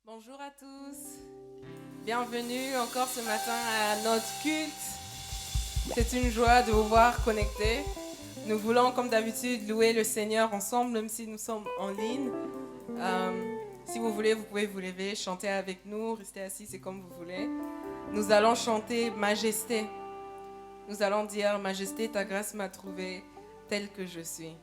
Bonjour à tous, bienvenue encore ce matin à notre culte. C'est une joie de vous voir connectés. Nous voulons comme d'habitude louer le Seigneur ensemble, même si nous sommes en ligne. Si vous voulez, vous pouvez vous lever, chanter avec nous, rester assis, c'est comme vous voulez. Nous allons chanter Majesté. Nous allons dire Majesté, ta grâce m'a trouvé tel que je suis.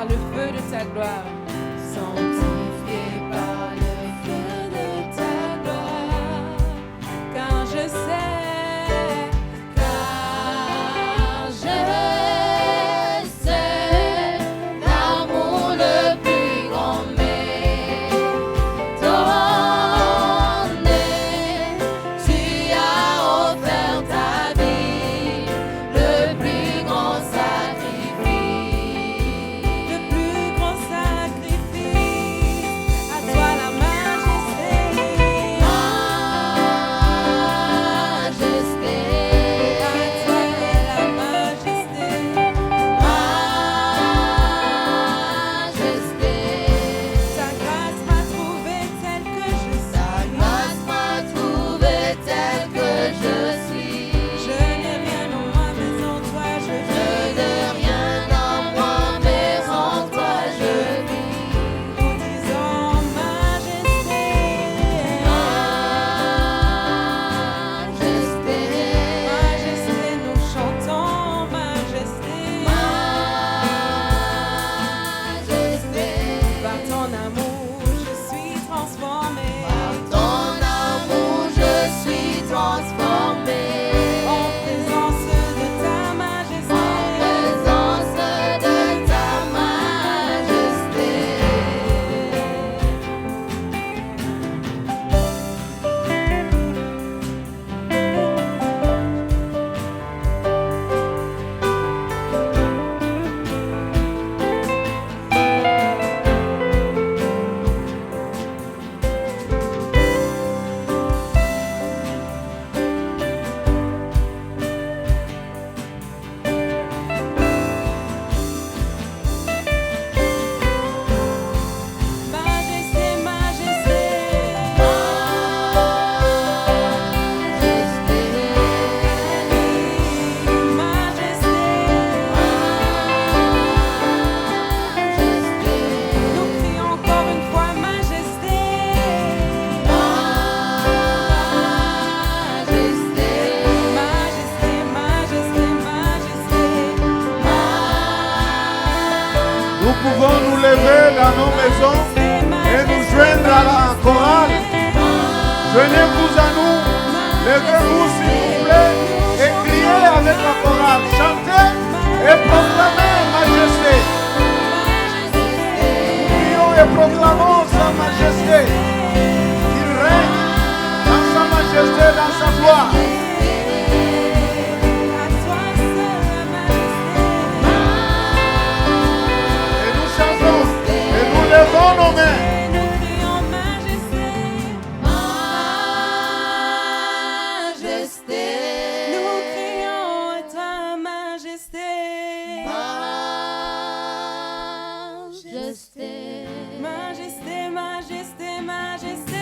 Le plus grand sacrifice. dans nos maisons et nous joindre à la chorale. Joignez-vous à nous. Levez-vous s'il vous plaît et criez avec la chorale. Chantez et proclamez majesté. Prions et proclamons sa majesté. Il règne dans sa majesté, dans sa gloire. Levons nos mains. Et nous crions majesté. Majesté. Nous crions ta majesté. Majesté. Majesté, majesté, majesté.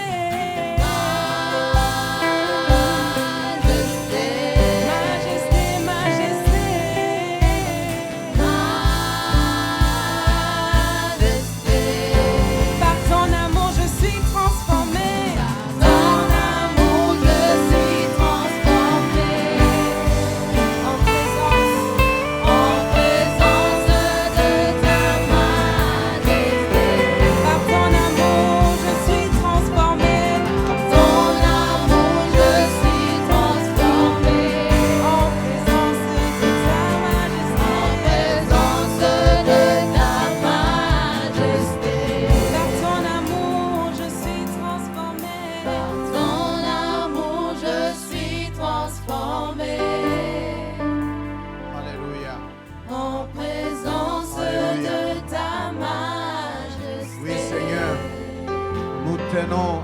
Tenons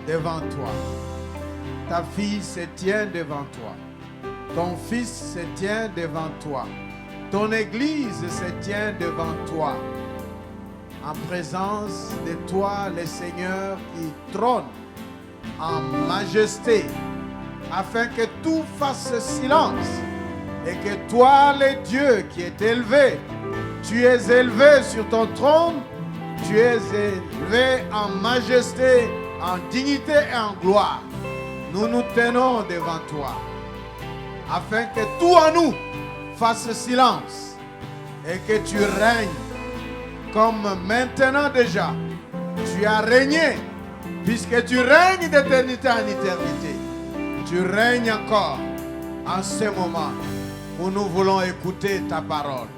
devant toi. Ta fille se tient devant toi. Ton fils se tient devant toi. Ton église se tient devant toi. En présence de toi, le Seigneur qui trône en majesté, afin que tout fasse silence et que toi, le Dieu qui est élevé, tu es élevé sur ton trône. Tu es élevé en majesté, en dignité et en gloire. Nous nous tenons devant toi, afin que tout en nous fasse silence et que tu règnes comme maintenant déjà. Tu as régné, puisque tu règnes d'éternité en éternité. Tu règnes encore en ce moment où nous voulons écouter ta parole.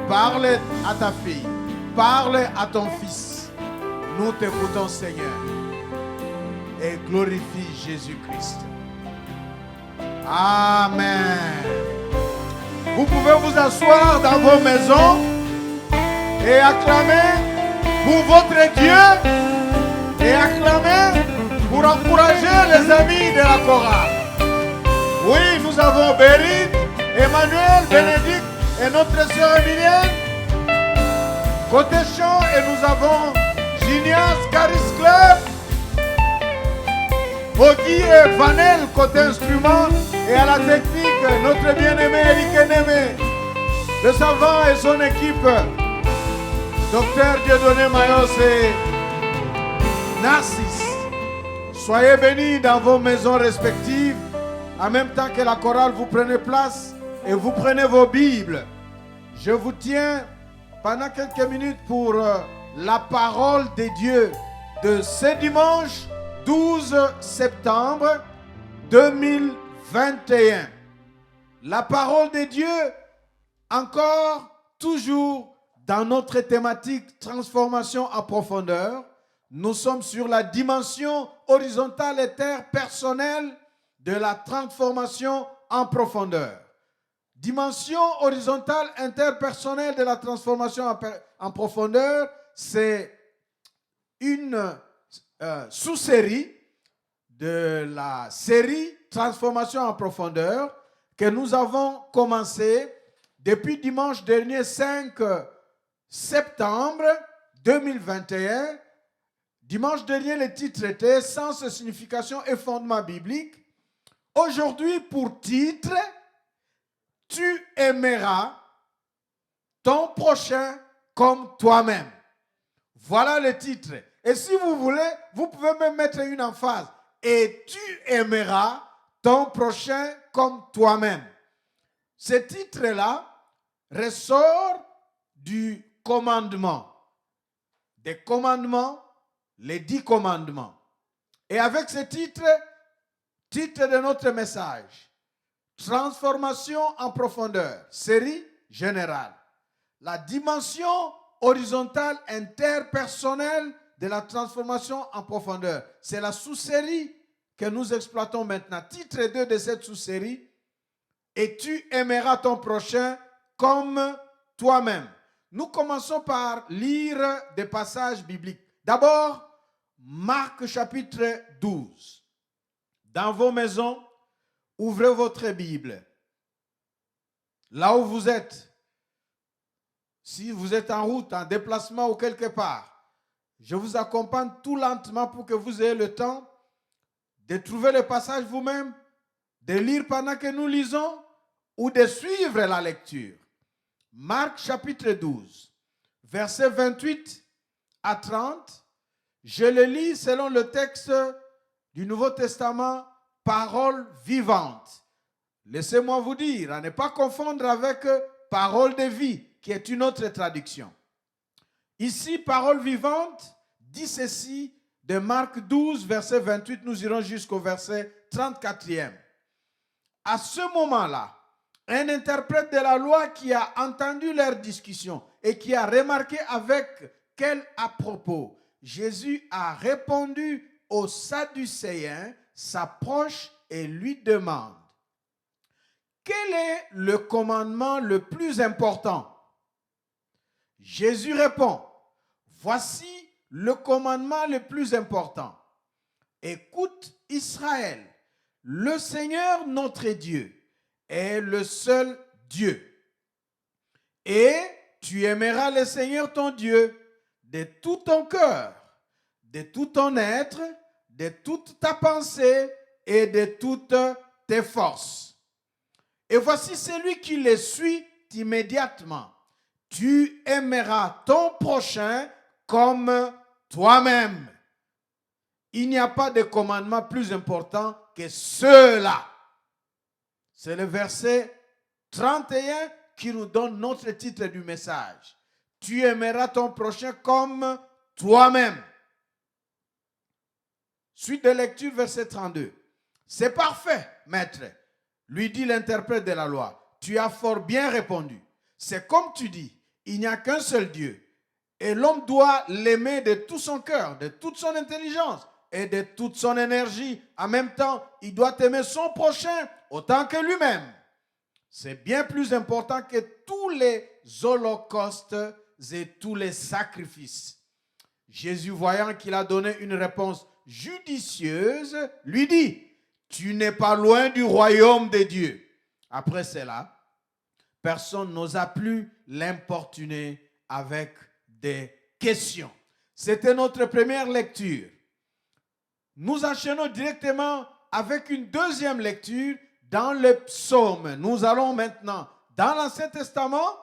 Parle à ta fille. Parle à ton fils. Nous t'écoutons, Seigneur. Et glorifie Jésus-Christ. Amen. Vous pouvez vous asseoir dans vos maisons et acclamer pour votre Dieu et acclamer pour encourager les amis de la chorale. Oui, nous avons Berit, Emmanuel, Bénédicte et notre sœur Emilienne. Côté chant, et nous avons Ginias, Caris Club, Bogi et Vanel côté instrument, et à la technique, notre bien-aimé Eric Némé, le savant et son équipe, Docteur Dieudonné Mayos et Narcisse. Soyez bénis dans vos maisons respectives, en même temps que la chorale, vous prenez place et vous prenez vos Bibles. Je vous tiens pendant quelques minutes pour la parole de Dieu de ce dimanche 12 septembre 2021. La parole de Dieu, encore, toujours dans notre thématique transformation en profondeur. Nous sommes sur la dimension horizontale et personnelle de la transformation en profondeur. Dimension horizontale interpersonnelle de la transformation en profondeur, c'est une sous-série de la série Transformation en profondeur que nous avons commencé depuis dimanche dernier 5 septembre 2021. Dimanche dernier, le titre était Sens, signification et fondement biblique. Aujourd'hui, pour titre, tu aimeras ton prochain comme toi-même. Voilà le titre. Et si vous voulez, vous pouvez même mettre une emphase. Et tu aimeras ton prochain comme toi-même. Ce titre-là ressort du commandement. des commandements, les 10 commandements. Et avec ce titre de notre message, transformation en profondeur, série générale. La dimension horizontale interpersonnelle de la transformation en profondeur. C'est la sous-série que nous exploitons maintenant. Titre 2 de cette sous-série, et tu aimeras ton prochain comme toi-même. Nous commençons par lire des passages bibliques. D'abord, Marc chapitre 12. Dans vos maisons, ouvrez votre Bible. Là où vous êtes, si vous êtes en route, en déplacement ou quelque part, je vous accompagne tout lentement pour que vous ayez le temps de trouver le passage vous-même, de lire pendant que nous lisons ou de suivre la lecture. Marc chapitre 12, versets 28 à 30. Je le lis selon le texte du Nouveau Testament, parole vivante. Laissez-moi vous dire, à ne pas confondre avec parole de vie, qui est une autre traduction. Ici, parole vivante dit ceci de Marc 12, verset 28, nous irons jusqu'au verset 34e. À ce moment-là, un interprète de la loi qui a entendu leur discussion et qui a remarqué avec quel à-propos Jésus a répondu aux Sadducéens, s'approche et lui demande: quel est le commandement le plus important? Jésus répond: voici le commandement le plus important. Écoute Israël, le Seigneur notre Dieu est le seul Dieu. Et tu aimeras le Seigneur ton Dieu de tout ton cœur, de tout ton être, de toute ta pensée et de toutes tes forces. Et voici celui qui les suit immédiatement. Tu aimeras ton prochain comme toi-même. Il n'y a pas de commandement plus important que ceux-là. C'est le verset 31 qui nous donne notre titre du message. Tu aimeras ton prochain comme toi-même. Suite de lecture, verset 32. C'est parfait, maître, lui dit l'interprète de la loi. Tu as fort bien répondu. C'est comme tu dis, il n'y a qu'un seul Dieu. Et l'homme doit l'aimer de tout son cœur, de toute son intelligence et de toute son énergie. En même temps, il doit aimer son prochain autant que lui-même. C'est bien plus important que tous les holocaustes et tous les sacrifices. Jésus, voyant qu'il a donné une réponse judicieuse, lui dit: tu n'es pas loin du royaume de Dieu. Après cela, personne n'osa plus l'importuner avec des questions. C'était notre première lecture. Nous enchaînons directement avec une deuxième lecture dans le psaume. Nous allons maintenant dans l'Ancien Testament,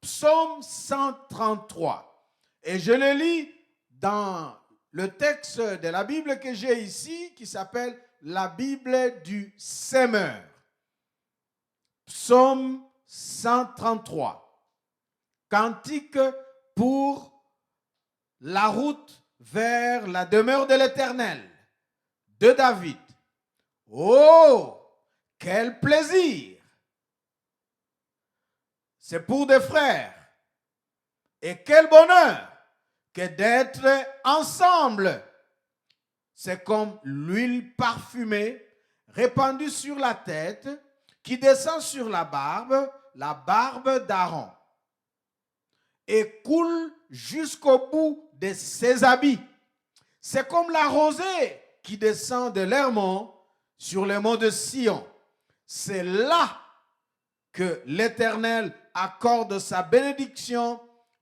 psaume 133. Et je le lis dans le texte de la Bible que j'ai ici, qui s'appelle la Bible du Semeur. Psaume 133. Cantique pour la route vers la demeure de l'Éternel, de David. Oh, quel plaisir! C'est pour des frères. Et quel bonheur que d'être ensemble. C'est comme l'huile parfumée répandue sur la tête qui descend sur la barbe d'Aaron, et coule jusqu'au bout de ses habits. C'est comme la rosée qui descend de l'Hermon sur le mont de Sion. C'est là que l'Éternel accorde sa bénédiction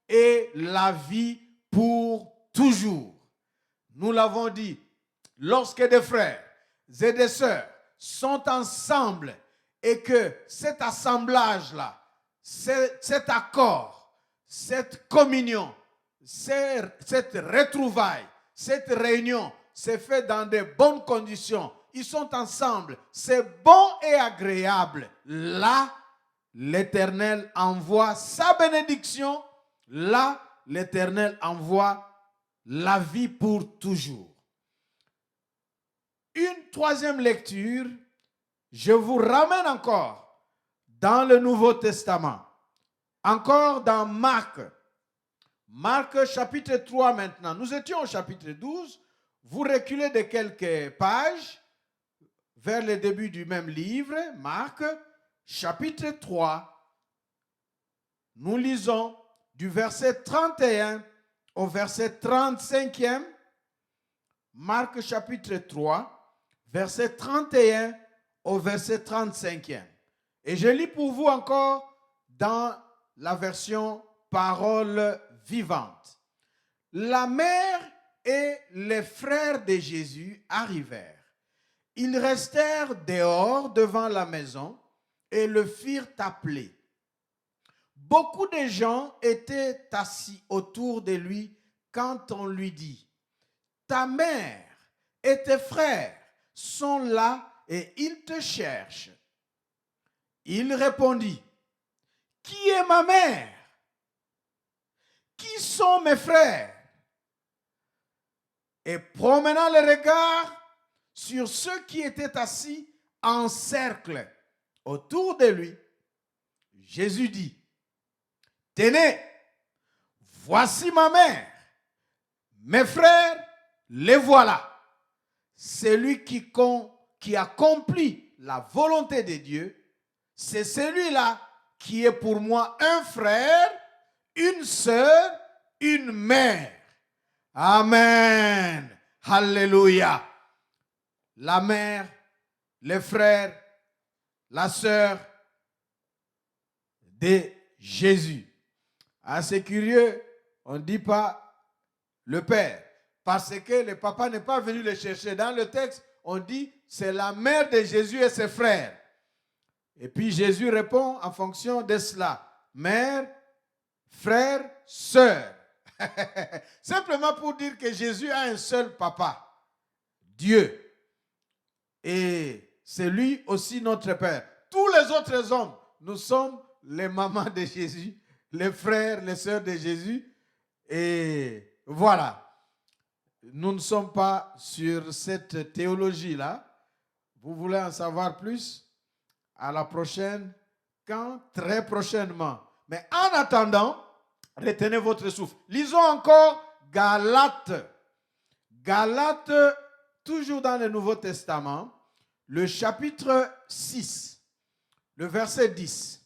et la vie pour toujours. Nous l'avons dit, lorsque des frères et des sœurs sont ensemble et que cet assemblage-là, cet accord, cette communion, cette retrouvaille, cette réunion se fait dans de bonnes conditions. Ils sont ensemble. C'est bon et agréable. Là, l'Éternel envoie sa bénédiction. Là, l'Éternel envoie la vie pour toujours. Une troisième lecture, je vous ramène encore dans le Nouveau Testament, encore dans Marc. Marc chapitre 3 maintenant. Nous étions au chapitre 12. Vous reculez de quelques pages vers le début du même livre, Marc chapitre 3. Nous lisons du verset 31 au verset 35e. Marc chapitre 3, verset 31 au verset 35e. Et je lis pour vous encore dans la version Parole vivante. La mère et les frères de Jésus arrivèrent. Ils restèrent dehors devant la maison et le firent appeler. Beaucoup de gens étaient assis autour de lui quand on lui dit, « Ta mère et tes frères sont là et ils te cherchent. » Il répondit, « Qui est ma mère? Qui sont mes frères? » Et promenant le regard sur ceux qui étaient assis en cercle autour de lui, Jésus dit, « Tenez, voici ma mère, mes frères, les voilà. Celui qui accomplit la volonté de Dieu, c'est celui-là qui est pour moi un frère, une sœur, une mère. » Amen. Alléluia. La mère, les frères, la sœur de Jésus. Ah, c'est curieux, on ne dit pas le père, parce que le papa n'est pas venu le chercher. Dans le texte, on dit c'est la mère de Jésus et ses frères. Et puis Jésus répond en fonction de cela. Mère, frère, sœur. Simplement pour dire que Jésus a un seul papa, Dieu. Et c'est lui aussi notre Père. Tous les autres hommes, nous sommes les mamans de Jésus, les frères, les sœurs de Jésus. Et voilà. Nous ne sommes pas sur cette théologie-là. Vous voulez en savoir plus? À la prochaine. Quand? Très prochainement. Mais en attendant, retenez votre souffle. Lisons encore Galates. Galates, toujours dans le Nouveau Testament, le chapitre 6, le verset 10.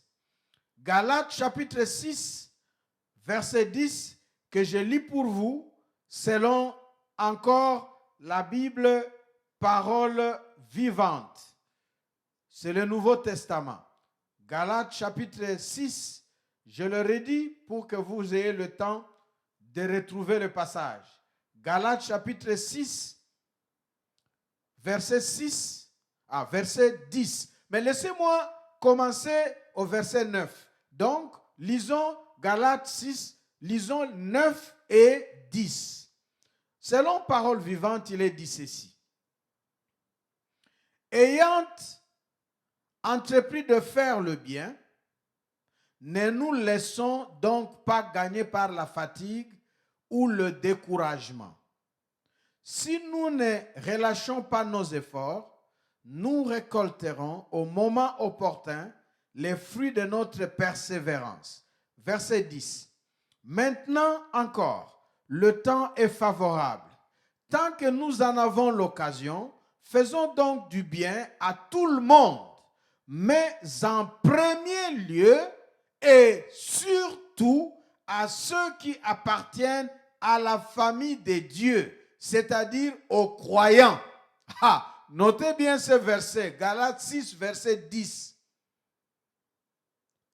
Galates chapitre 6, verset 10, que je lis pour vous, selon encore la Bible, parole vivante. C'est le Nouveau Testament. Galates chapitre 6, je le redis pour que vous ayez le temps de retrouver le passage. Galates chapitre 6, verset 6, verset 10. Mais laissez-moi commencer au verset 9. Donc, lisons Galates 6, lisons 9 et 10. Selon parole vivante, il est dit ceci. Ayant entrepris de faire le bien, ne nous laissons donc pas gagner par la fatigue ou le découragement. Si nous ne relâchons pas nos efforts, nous récolterons au moment opportun les fruits de notre persévérance. Verset 10. Maintenant encore, le temps est favorable. Tant que nous en avons l'occasion, faisons donc du bien à tout le monde, mais en premier lieu et surtout à ceux qui appartiennent à la famille de Dieu, c'est-à-dire aux croyants. Notez bien ce verset, Galates 6, verset 10.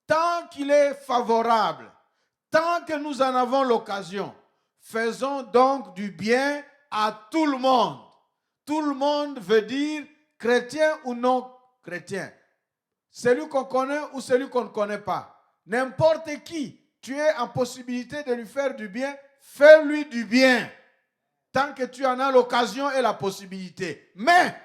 Tant qu'il est favorable, tant que nous en avons l'occasion, faisons donc du bien à tout le monde. Tout le monde veut dire chrétien ou non chrétien. Celui qu'on connaît ou celui qu'on ne connaît pas. N'importe qui, tu es en possibilité de lui faire du bien, fais-lui du bien. Tant que tu en as l'occasion et la possibilité. Mais,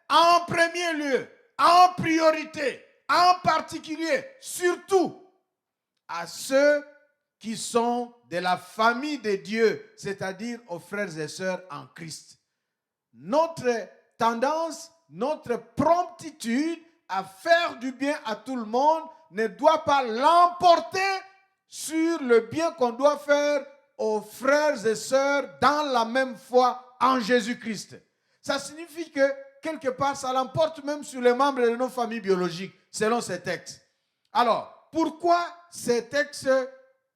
en premier lieu, en priorité, en particulier, surtout, à ceux qui sont de la famille de Dieu, c'est-à-dire aux frères et sœurs en Christ. Notre tendance, notre promptitude à faire du bien à tout le monde ne doit pas l'emporter sur le bien qu'on doit faire aux frères et sœurs dans la même foi en Jésus-Christ. Ça signifie que quelque part, ça l'emporte même sur les membres de nos familles biologiques, selon ces textes. Alors, pourquoi ces textes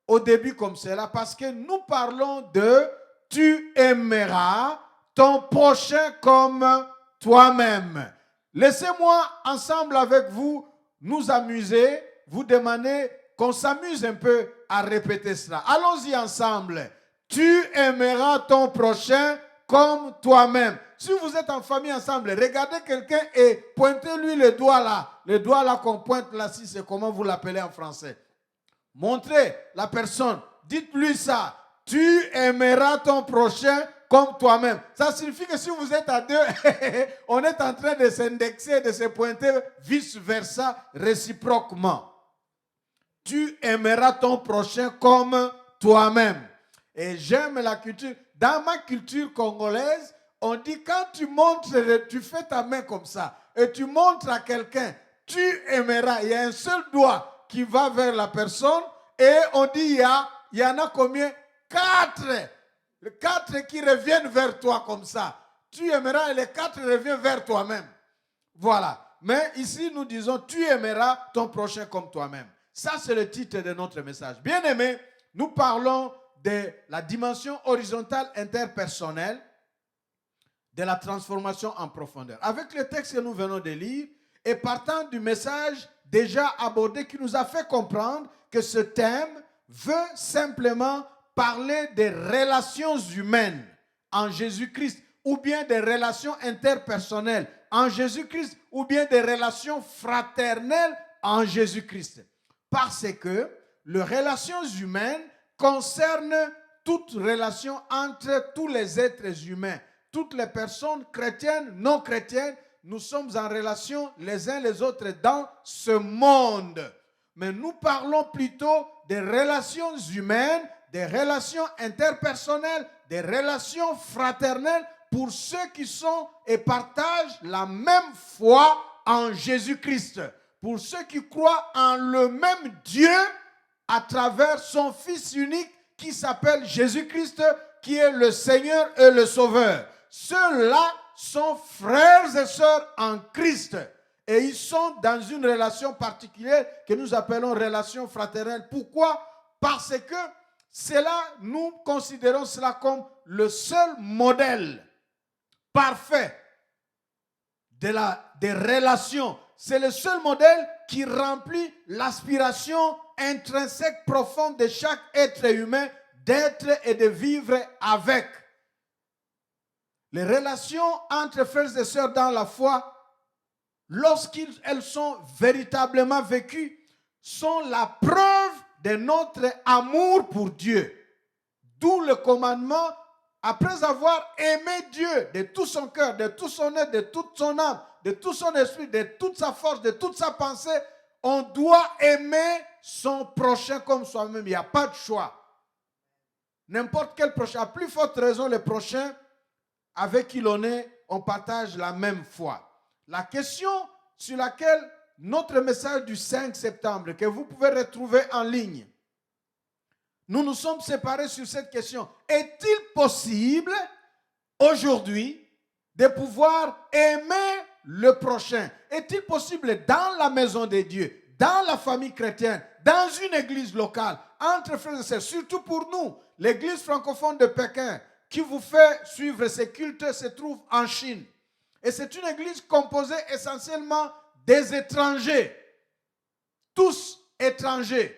au début comme cela? Parce que nous parlons de « tu aimeras ton prochain comme toi-même ». Laissez-moi ensemble avec vous nous amuser, vous demander qu'on s'amuse un peu à répéter cela. Allons-y ensemble. Tu aimeras ton prochain comme toi-même. Si vous êtes en famille ensemble, regardez quelqu'un et pointez-lui le doigt là. Le doigt là qu'on pointe là, si c'est comment vous l'appelez en français. Montrez la personne. Dites-lui ça. Tu aimeras ton prochain comme toi-même. Ça signifie que si vous êtes à deux, on est en train de s'indexer, de se pointer vice-versa, réciproquement. Tu aimeras ton prochain comme toi-même. Et j'aime la culture. Dans ma culture congolaise, on dit quand tu montres, tu fais ta main comme ça et tu montres à quelqu'un, tu aimeras. Il y a un seul doigt qui va vers la personne et on dit il y en a combien? 4. 4 qui reviennent vers toi comme ça. Tu aimeras et les 4 reviennent vers toi-même. Voilà. Mais ici, nous disons, tu aimeras ton prochain comme toi-même. Ça, c'est le titre de notre message. Bien aimé, nous parlons de la dimension horizontale interpersonnelle, de la transformation en profondeur. Avec le texte que nous venons de lire, et partant du message déjà abordé qui nous a fait comprendre que ce thème veut simplement parler des relations humaines en Jésus-Christ, ou bien des relations interpersonnelles en Jésus-Christ, ou bien des relations fraternelles en Jésus-Christ. Parce que les relations humaines concernent toute relation entre tous les êtres humains. Toutes les personnes chrétiennes, non chrétiennes, nous sommes en relation les uns les autres dans ce monde. Mais nous parlons plutôt des relations humaines, des relations interpersonnelles, des relations fraternelles pour ceux qui sont et partagent la même foi en Jésus-Christ. Pour ceux qui croient en le même Dieu à travers son Fils unique qui s'appelle Jésus-Christ, qui est le Seigneur et le Sauveur. Ceux-là sont frères et sœurs en Christ. Et ils sont dans une relation particulière que nous appelons relation fraternelle. Pourquoi? Parce que cela, nous considérons cela comme le seul modèle parfait des relations. C'est le seul modèle qui remplit l'aspiration intrinsèque profonde de chaque être humain d'être et de vivre avec. Les relations entre frères et sœurs dans la foi, lorsqu'elles sont véritablement vécues, sont la preuve de notre amour pour Dieu. D'où le commandement, après avoir aimé Dieu de tout son cœur, de tout son être, de toute son âme, de tout son esprit, de toute sa force, de toute sa pensée, on doit aimer son prochain comme soi-même. Il n'y a pas de choix. N'importe quel prochain, à plus forte raison, le prochain avec qui l'on est, on partage la même foi. La question sur laquelle notre message du 5 septembre, que vous pouvez retrouver en ligne, nous nous sommes séparés sur cette question. Est-il possible aujourd'hui de pouvoir aimer le prochain? Est-il possible dans la maison de Dieu, dans la famille chrétienne, dans une église locale, entre frères et sœurs, surtout pour nous, l'église francophone de Pékin, qui vous fait suivre ces cultes, se trouve en Chine. Et c'est une église composée essentiellement des étrangers. Tous étrangers.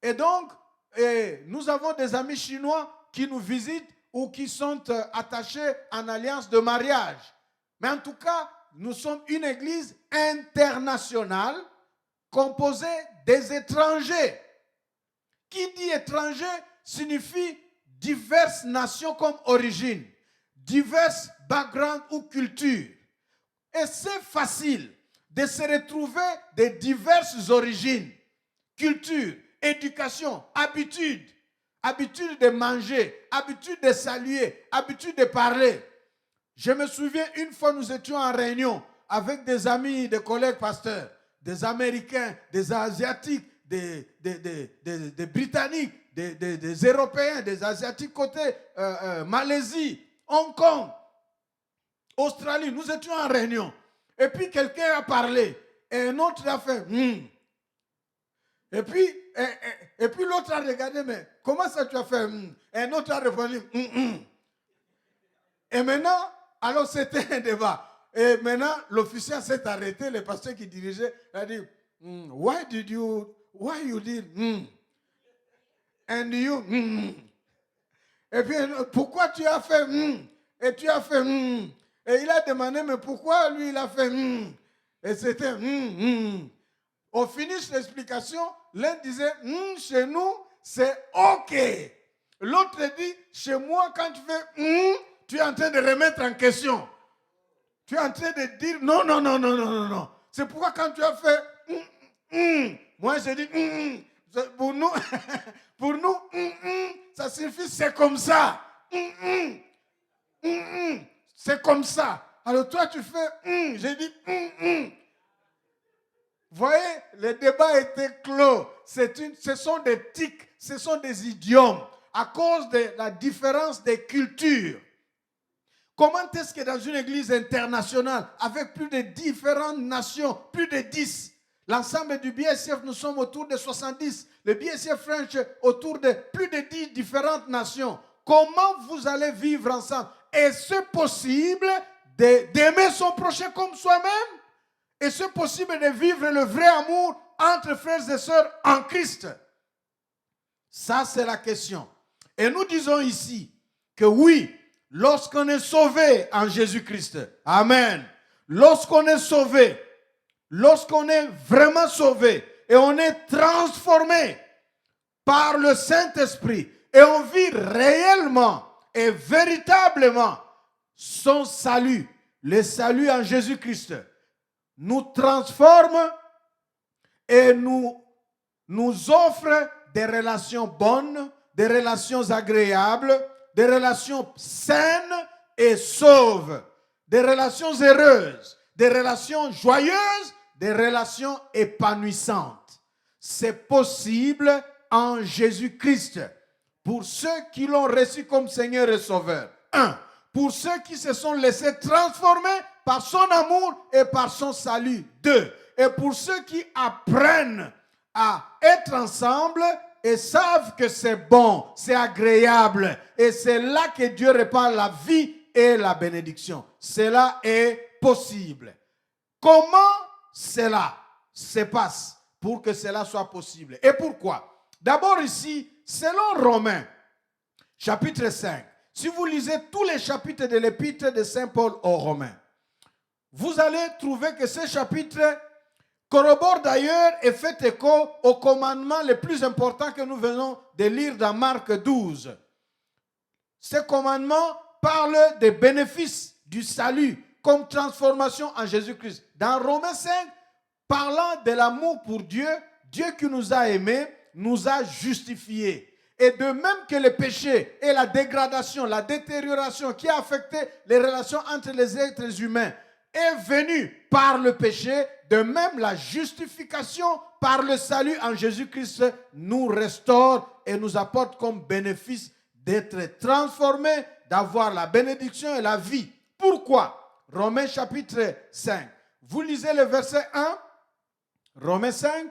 Et donc, nous avons des amis chinois qui nous visitent ou qui sont attachés en alliance de mariage. Mais en tout cas, nous sommes une église internationale composée des étrangers. Qui dit étranger signifie diverses nations comme origine, diverses backgrounds ou cultures. Et c'est facile de se retrouver de diverses origines, cultures, éducation, habitudes, habitude de manger, habitude de saluer, habitude de parler. Je me souviens, une fois, nous étions en réunion avec des amis, des collègues pasteurs, des Américains, des Asiatiques, des Britanniques, des Européens, des Asiatiques côté Malaisie, Hong Kong, Australie. Nous étions en réunion. Et puis quelqu'un a parlé et un autre a fait Et puis l'autre a regardé, mais comment ça tu as fait Et un autre a répondu Et maintenant, alors c'était un débat. Et maintenant, l'officier s'est arrêté, le pasteur qui dirigeait a dit why you did and you Et puis, pourquoi tu as fait et tu as fait Et il a demandé, mais pourquoi lui il a fait Et c'était Au finish de l'explication, l'un disait chez nous, c'est OK. L'autre dit, chez moi, quand tu fais tu es en train de remettre en question. Tu es en train de dire non. C'est pourquoi quand tu as fait moi je dis pour nous, ça signifie c'est comme ça. C'est comme ça. Alors toi tu fais j'ai dit Vous voyez, le débat était clos. Ce sont des tics, ce sont des idiomes à cause de la différence des cultures. Comment est-ce que dans une église internationale, avec plus de différentes nations, plus de 10, l'ensemble du BSF, nous sommes autour de 70, le BSF French autour de plus de 10 différentes nations, comment vous allez vivre ensemble? Est-ce possible d'aimer son prochain comme soi-même? Est-ce possible de vivre le vrai amour entre frères et sœurs en Christ? Ça, c'est la question. Et nous disons ici que oui, lorsqu'on est sauvé en Jésus-Christ, amen, lorsqu'on est sauvé, lorsqu'on est vraiment sauvé et on est transformé par le Saint-Esprit et on vit réellement et véritablement son salut, le salut en Jésus-Christ, nous transforme et nous offre des relations bonnes, des relations agréables, des relations saines et sauves, des relations heureuses, des relations joyeuses, des relations épanouissantes. C'est possible en Jésus-Christ. Pour ceux qui l'ont reçu comme Seigneur et Sauveur. 1. Pour ceux qui se sont laissés transformer par son amour et par son salut. 2. Et pour ceux qui apprennent à être ensemble et savent que c'est bon, c'est agréable. Et c'est là que Dieu répand la vie et la bénédiction. Cela est possible. Comment cela se passe pour que cela soit possible? Et pourquoi? D'abord ici, selon Romains, chapitre 5, si vous lisez tous les chapitres de l'épître de Saint Paul aux Romains, vous allez trouver que ce chapitre corrobore d'ailleurs et fait écho au commandement le plus important que nous venons de lire dans Marc 12. Ce commandement parle des bénéfices du salut comme transformation en Jésus-Christ. Dans Romains 5, parlant de l'amour pour Dieu, Dieu qui nous a aimés, nous a justifiés. Et de même que le péché et la dégradation, la détérioration qui a affecté les relations entre les êtres humains est venue par le péché, de même la justification par le salut en Jésus-Christ nous restaure et nous apporte comme bénéfice d'être transformés, d'avoir la bénédiction et la vie. Pourquoi? Romains chapitre 5. Vous lisez le verset 1, Romains 5,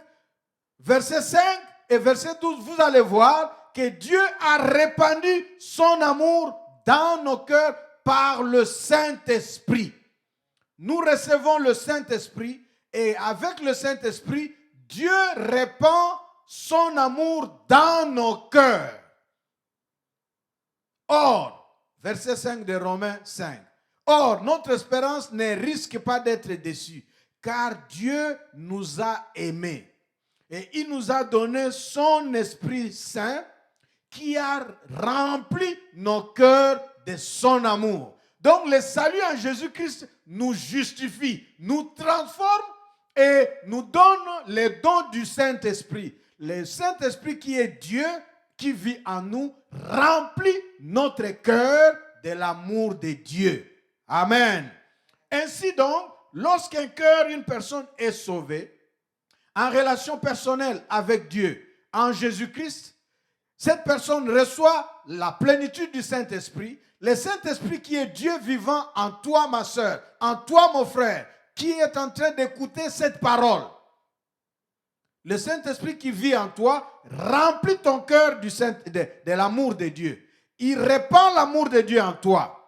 verset 5 et verset 12, vous allez voir que Dieu a répandu son amour dans nos cœurs par le Saint-Esprit. Nous recevons le Saint-Esprit et avec le Saint-Esprit, Dieu répand son amour dans nos cœurs. Or, verset 5 de Romains 5. Or, notre espérance ne risque pas d'être déçue, car Dieu nous a aimés. Et il nous a donné son Esprit Saint qui a rempli nos cœurs de son amour. Donc le salut en Jésus-Christ nous justifie, nous transforme et nous donne les dons du Saint-Esprit. Le Saint-Esprit qui est Dieu, qui vit en nous remplit notre cœur de l'amour de Dieu. Amen. Ainsi donc, lorsqu'un cœur, une personne est sauvée, en relation personnelle avec Dieu, en Jésus-Christ, cette personne reçoit la plénitude du Saint-Esprit. Le Saint-Esprit qui est Dieu vivant en toi, ma soeur, en toi, mon frère, qui est en train d'écouter cette parole. Le Saint-Esprit qui vit en toi remplit ton cœur de l'amour de Dieu. Il répand l'amour de Dieu en toi.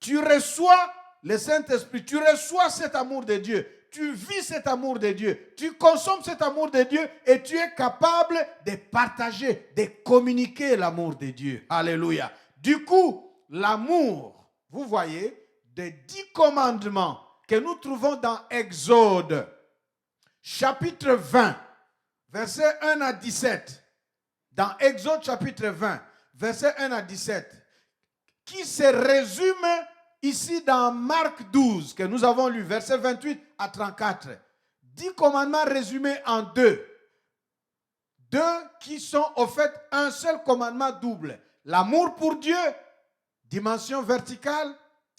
Tu reçois le Saint-Esprit, tu reçois cet amour de Dieu. Tu vis cet amour de Dieu, tu consommes cet amour de Dieu et tu es capable de partager, de communiquer l'amour de Dieu. Alléluia. Du coup, l'amour, vous voyez, des 10 commandements que nous trouvons dans Exode, chapitre 20, versets 1 à 17. Dans Exode, chapitre 20, versets 1 à 17, qui se résume ici dans Marc 12, que nous avons lu, versets 28 à 34. 10 commandements résumés en deux. Deux qui sont au fait un seul commandement double. L'amour pour Dieu, dimension verticale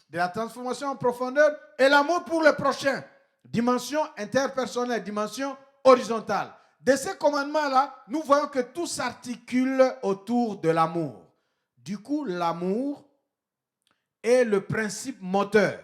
de la transformation en profondeur, et l'amour pour le prochain, dimension interpersonnelle, dimension horizontale. De ces commandements-là, nous voyons que tout s'articule autour de l'amour. Du coup, l'amour est le principe moteur.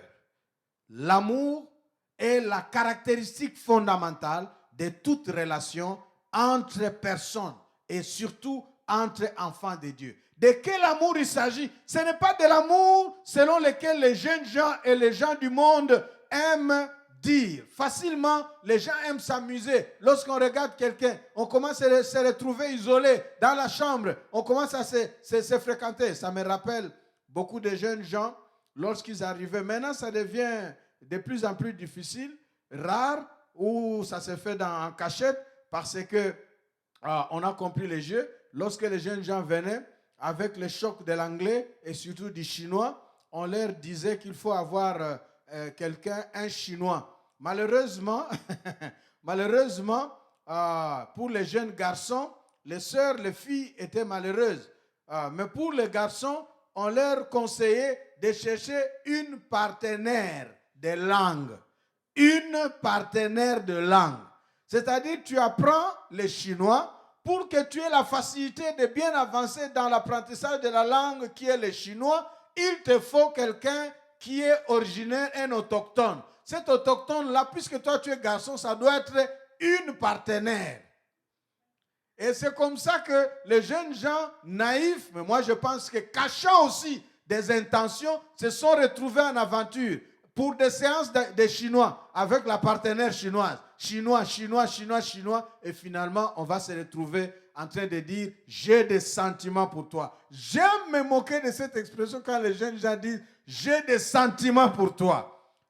L'amour est la caractéristique fondamentale de toute relation entre personnes et surtout entre enfants de Dieu. De quel amour il s'agit? Ce n'est pas de l'amour selon lequel les jeunes gens et les gens du monde aiment dire. Facilement, les gens aiment s'amuser. Lorsqu'on regarde quelqu'un, on commence à se retrouver isolé dans la chambre. On commence à se fréquenter. Ça me rappelle beaucoup de jeunes gens, lorsqu'ils arrivaient. Maintenant, ça devient de plus en plus difficile, rare, ou ça se fait en cachette parce que on a compris le jeu. Lorsque les jeunes gens venaient, avec le choc de l'anglais et surtout du chinois, on leur disait qu'il faut avoir quelqu'un, un chinois. Malheureusement, pour les jeunes garçons, les sœurs, les filles étaient malheureuses. Mais pour les garçons, on leur conseillait de chercher une partenaire de langue. Une partenaire de langue. C'est-à-dire, tu apprends le chinois pour que tu aies la facilité de bien avancer dans l'apprentissage de la langue qui est le chinois. Il te faut quelqu'un qui est originaire, un autochtone. Cet autochtone-là, puisque toi tu es garçon, ça doit être une partenaire. Et c'est comme ça que les jeunes gens naïfs, mais moi je pense que cachant aussi des intentions, se sont retrouvés en aventure pour des séances de chinois avec la partenaire chinoise. Chinois, et finalement on va se retrouver en train de dire « j'ai des sentiments pour toi ». J'aime me moquer de cette expression quand les jeunes gens disent « j'ai des sentiments pour toi ».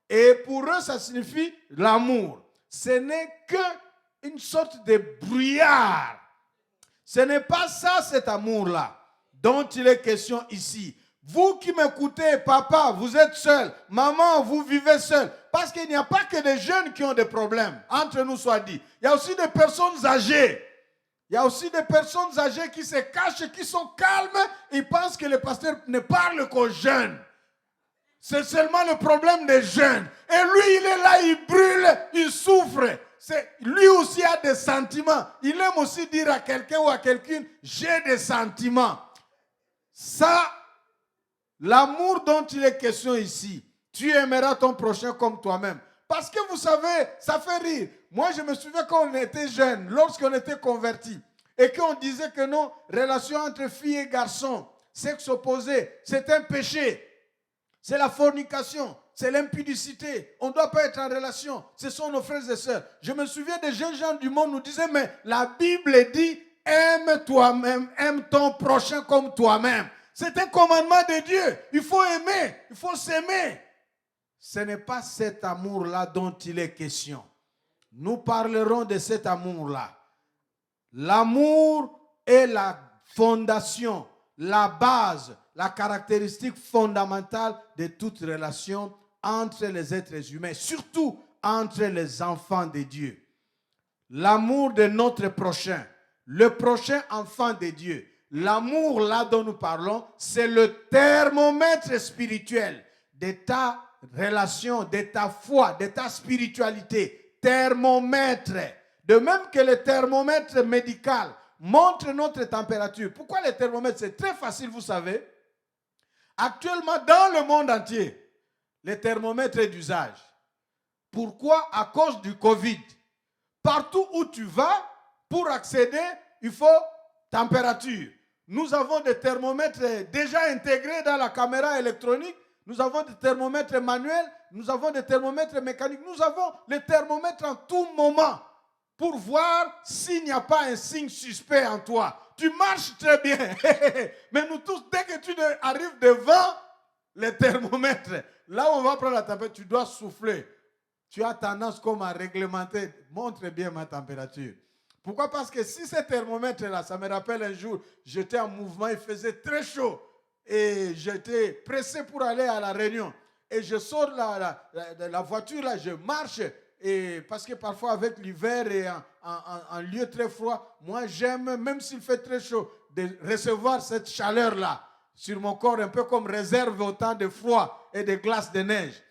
Et pour eux, ça signifie l'amour. Ce n'est qu'une sorte de brouillard. Ce n'est pas ça, cet amour-là, dont il est question ici. Vous qui m'écoutez, papa, vous êtes seul. Maman, vous vivez seul. Parce qu'il n'y a pas que des jeunes qui ont des problèmes, entre nous soit dit. Il y a aussi des personnes âgées. Il y a aussi des personnes âgées qui se cachent, qui sont calmes. Ils pensent que le pasteur ne parle qu'aux jeunes. C'est seulement le problème des jeunes. Et lui, il est là, il brûle, il souffre. Lui aussi a des sentiments. Il aime aussi dire à quelqu'un ou à quelqu'une, j'ai des sentiments. Ça, l'amour dont il est question ici, tu aimeras ton prochain comme toi-même. Parce que vous savez, ça fait rire. Moi, je me souviens quand on était jeunes, lorsqu'on était convertis, et qu'on disait que nos relations entre filles et garçons, sexe opposé, c'est un péché. C'est la fornication, c'est l'impudicité. On ne doit pas être en relation. Ce sont nos frères et sœurs. Je me souviens des jeunes gens du monde nous disaient, mais la Bible dit, aime toi-même, aime ton prochain comme toi-même. C'est un commandement de Dieu. Il faut aimer, il faut s'aimer. Ce n'est pas cet amour-là dont il est question. Nous parlerons de cet amour-là. L'amour est la fondation, la base, la caractéristique fondamentale de toute relation entre les êtres humains, surtout entre les enfants de Dieu. L'amour de notre prochain, le prochain enfant de Dieu. L'amour là dont nous parlons, c'est le thermomètre spirituel de ta relation, de ta foi, de ta spiritualité. Thermomètre. De même que le thermomètre médical montre notre température. Pourquoi le thermomètre? C'est très facile, vous savez. Actuellement, dans le monde entier, le thermomètre est d'usage. Pourquoi? À cause du Covid. Partout où tu vas, pour accéder, il faut température. Nous avons des thermomètres déjà intégrés dans la caméra électronique. Nous avons des thermomètres manuels. Nous avons des thermomètres mécaniques. Nous avons les thermomètres en tout moment pour voir s'il n'y a pas un signe suspect en toi. Tu marches très bien. Mais nous tous, dès que tu arrives devant les thermomètres, là où on va prendre la température, tu dois souffler. Tu as tendance comme à réglementer. Montre bien ma température. Pourquoi? Parce que si ce thermomètre-là, ça me rappelle un jour, j'étais en mouvement, il faisait très chaud. Et j'étais pressé pour aller à la réunion. Et je sors de la voiture, là, je marche. Et parce que parfois, avec l'hiver et en lieu très froid, moi, j'aime, même s'il fait très chaud, de recevoir cette chaleur-là sur mon corps, un peu comme réserve au temps de froid et de glace de neige.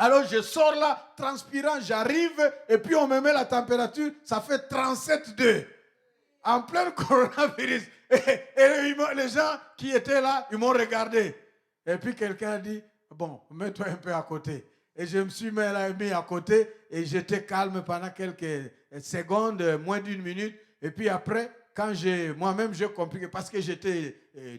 Alors, je sors là, transpirant, j'arrive, et puis on me met la température, ça fait 37,2. En plein coronavirus. Et les gens qui étaient là, ils m'ont regardé. Et puis quelqu'un a dit, bon, mets-toi un peu à côté. Et je me suis mis à côté, et j'étais calme pendant quelques secondes, moins d'une minute. Et puis après, quand moi-même j'ai compris, parce que j'étais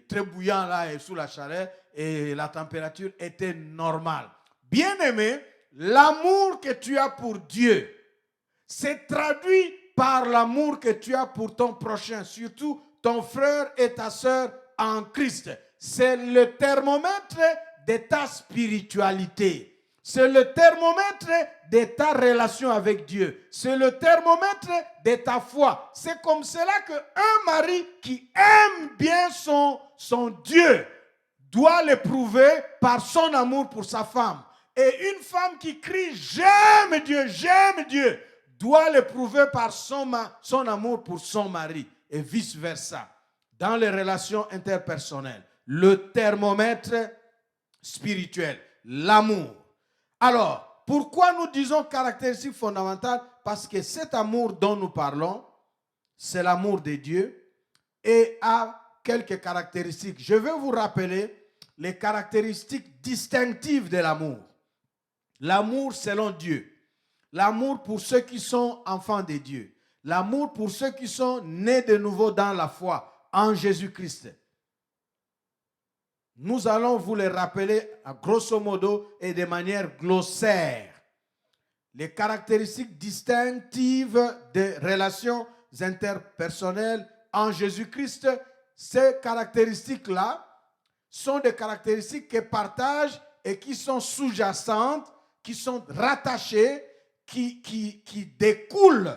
très bouillant là, et sous la chaleur, et la température était normale. Bien-aimé, l'amour que tu as pour Dieu s'est traduit par l'amour que tu as pour ton prochain, surtout ton frère et ta sœur en Christ. C'est le thermomètre de ta spiritualité. C'est le thermomètre de ta relation avec Dieu. C'est le thermomètre de ta foi. C'est comme cela qu'un mari qui aime bien son Dieu doit l'éprouver par son amour pour sa femme. Et une femme qui crie « J'aime Dieu », doit l'éprouver par son amour pour son mari et vice-versa. Dans les relations interpersonnelles, le thermomètre spirituel, l'amour. Alors, pourquoi nous disons caractéristique fondamentale? Parce que cet amour dont nous parlons, c'est l'amour de Dieu et a quelques caractéristiques. Je vais vous rappeler les caractéristiques distinctives de l'amour. L'amour selon Dieu. L'amour pour ceux qui sont enfants de Dieu. L'amour pour ceux qui sont nés de nouveau dans la foi en Jésus-Christ. Nous allons vous les rappeler à grosso modo et de manière glossaire. Les caractéristiques distinctives des relations interpersonnelles en Jésus-Christ, ces caractéristiques-là sont des caractéristiques que partagent et qui sont sous-jacentes, qui sont rattachées, qui découlent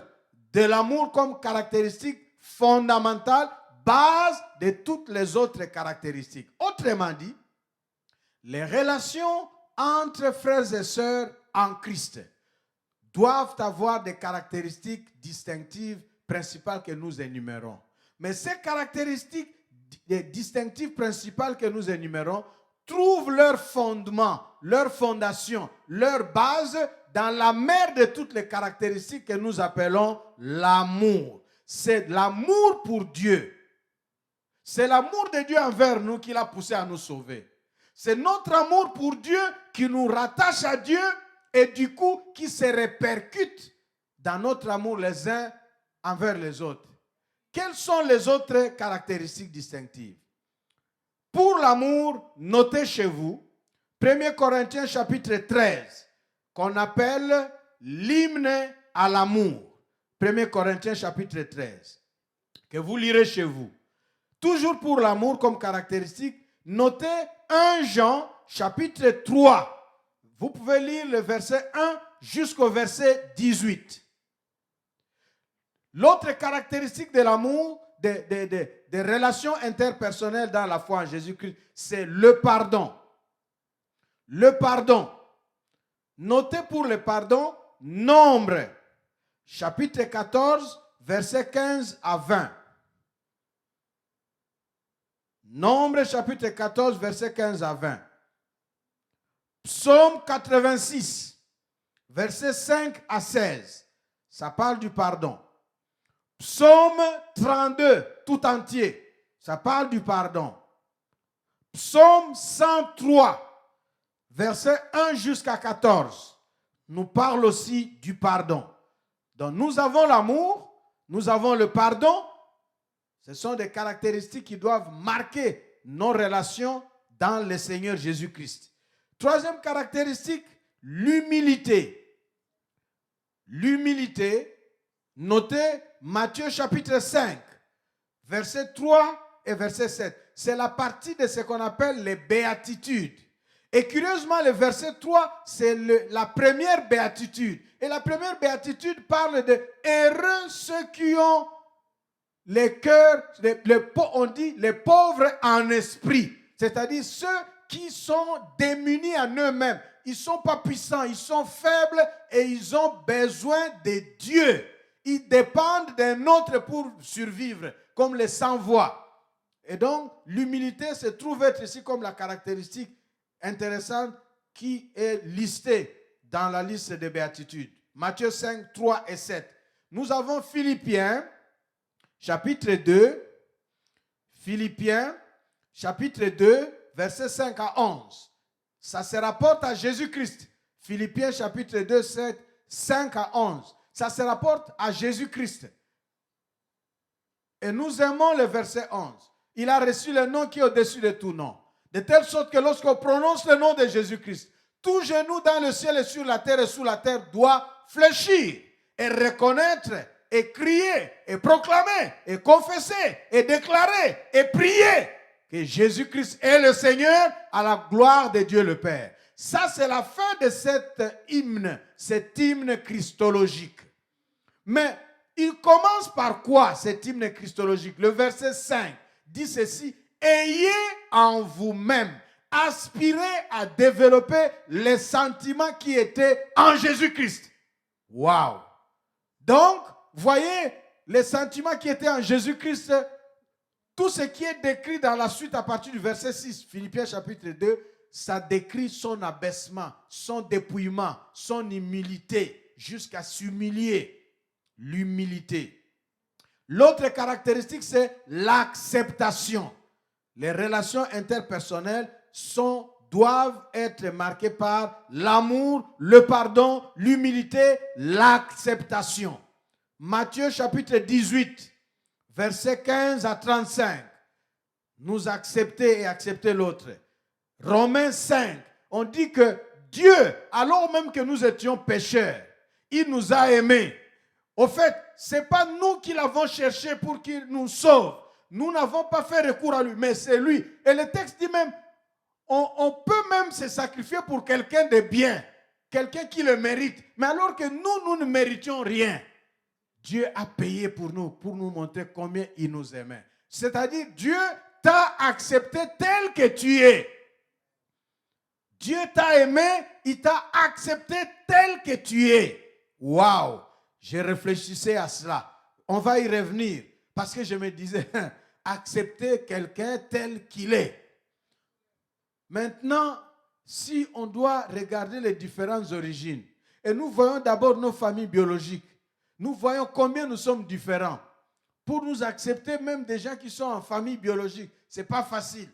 de l'amour comme caractéristique fondamentale, base de toutes les autres caractéristiques. Autrement dit, les relations entre frères et sœurs en Christ doivent avoir des caractéristiques distinctives principales que nous énumérons. Mais ces caractéristiques distinctives principales que nous énumérons trouvent leur fondement, leur fondation, leur base dans la mère de toutes les caractéristiques que nous appelons l'amour. C'est l'amour pour Dieu. C'est l'amour de Dieu envers nous qui l'a poussé à nous sauver. C'est notre amour pour Dieu qui nous rattache à Dieu et du coup qui se répercute dans notre amour les uns envers les autres. Quelles sont les autres caractéristiques distinctives? Pour l'amour, notez chez vous 1 Corinthiens chapitre 13, qu'on appelle l'hymne à l'amour. 1 Corinthiens chapitre 13, que vous lirez chez vous. Toujours pour l'amour comme caractéristique, notez 1 Jean chapitre 3. Vous pouvez lire le verset 1 jusqu'au verset 18. L'autre caractéristique de l'amour, des relations interpersonnelles dans la foi en Jésus-Christ, c'est le pardon. Le pardon. Notez pour le pardon, Nombre, chapitre 14, verset 15 à 20. Nombre chapitre 14, versets 15 à 20. Psaume 86, versets 5 à 16. Ça parle du pardon. Psaume 32, tout entier. Ça parle du pardon. Psaume 103, versets 1 jusqu'à 14. Nous parle aussi du pardon. Donc nous avons l'amour, nous avons le pardon. Ce sont des caractéristiques qui doivent marquer nos relations dans le Seigneur Jésus-Christ. Troisième caractéristique, l'humilité. L'humilité, notez Matthieu chapitre 5, verset 3 et verset 7. C'est la partie de ce qu'on appelle les béatitudes. Et curieusement, le verset 3, c'est la première béatitude. Et la première béatitude parle de « heureux ceux qui ont les cœurs, on dit les pauvres en esprit ». C'est-à-dire ceux qui sont démunis en eux-mêmes. Ils ne sont pas puissants, ils sont faibles et ils ont besoin de Dieu. Ils dépendent d'un autre pour survivre, comme les sans-voix. Et donc, l'humilité se trouve être ici comme la caractéristique intéressante qui est listée dans la liste des béatitudes. Matthieu 5, 3 et 7. Nous avons Philippiens, chapitre 2. Philippiens, chapitre 2, versets 5 à 11. Ça se rapporte à Jésus-Christ. Philippiens, chapitre 2, 7, 5 à 11. Ça se rapporte à Jésus-Christ. Et nous aimons le verset 11. Il a reçu le nom qui est au-dessus de tout nom. De telle sorte que lorsqu'on prononce le nom de Jésus-Christ, tout genou dans le ciel et sur la terre et sous la terre doit fléchir et reconnaître et crier et proclamer et confesser et déclarer et prier que Jésus-Christ est le Seigneur à la gloire de Dieu le Père. Ça, c'est la fin de cet hymne christologique. Mais il commence par quoi, cet hymne christologique? Le verset 5 dit ceci: ayez en vous-même, aspirez à développer les sentiments qui étaient en Jésus-Christ. Waouh! Donc, voyez, les sentiments qui étaient en Jésus-Christ, tout ce qui est décrit dans la suite à partir du verset 6, Philippiens chapitre 2, ça décrit son abaissement, son dépouillement, son humilité, jusqu'à s'humilier. L'humilité. L'autre caractéristique, c'est l'acceptation. Les relations interpersonnelles doivent être marquées par l'amour, le pardon, l'humilité, l'acceptation. Matthieu chapitre 18, versets 15 à 35. Nous accepter et accepter l'autre. Romains 5, on dit que Dieu, alors même que nous étions pécheurs, il nous a aimés. Au fait, ce n'est pas nous qui l'avons cherché pour qu'il nous sauve. Nous n'avons pas fait recours à lui, mais c'est lui. Et le texte dit même, on peut même se sacrifier pour quelqu'un de bien, quelqu'un qui le mérite. Mais alors que nous ne méritions rien, Dieu a payé pour nous montrer combien il nous aimait. C'est-à-dire, Dieu t'a accepté tel que tu es. Dieu t'a aimé, il t'a accepté tel que tu es. Waouh! Je réfléchissais à cela. On va y revenir. Parce que je me disais, accepter quelqu'un tel qu'il est. Maintenant, si on doit regarder les différentes origines, et nous voyons d'abord nos familles biologiques, nous voyons combien nous sommes différents. Pour nous accepter, même des gens qui sont en famille biologique, ce n'est pas facile.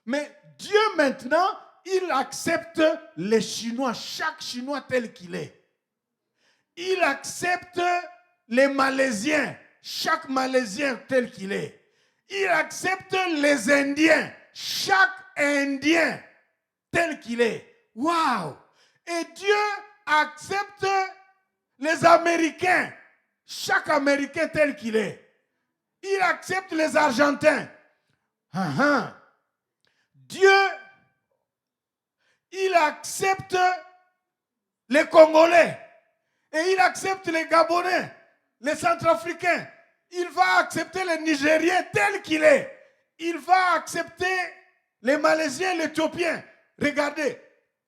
Mais Dieu maintenant, il accepte les Chinois, chaque Chinois tel qu'il est. Il accepte les Malaisiens, chaque Malaisien tel qu'il est. Il accepte les Indiens, chaque Indien tel qu'il est. Waouh! Et Dieu accepte les Américains, chaque Américain tel qu'il est. Il accepte les Argentins. Dieu, il accepte les Congolais. Et il accepte les Gabonais, les Centrafricains. Il va accepter les Nigériens tel qu'il est. Il va accepter les Malaisiens, les Éthiopiens. Regardez,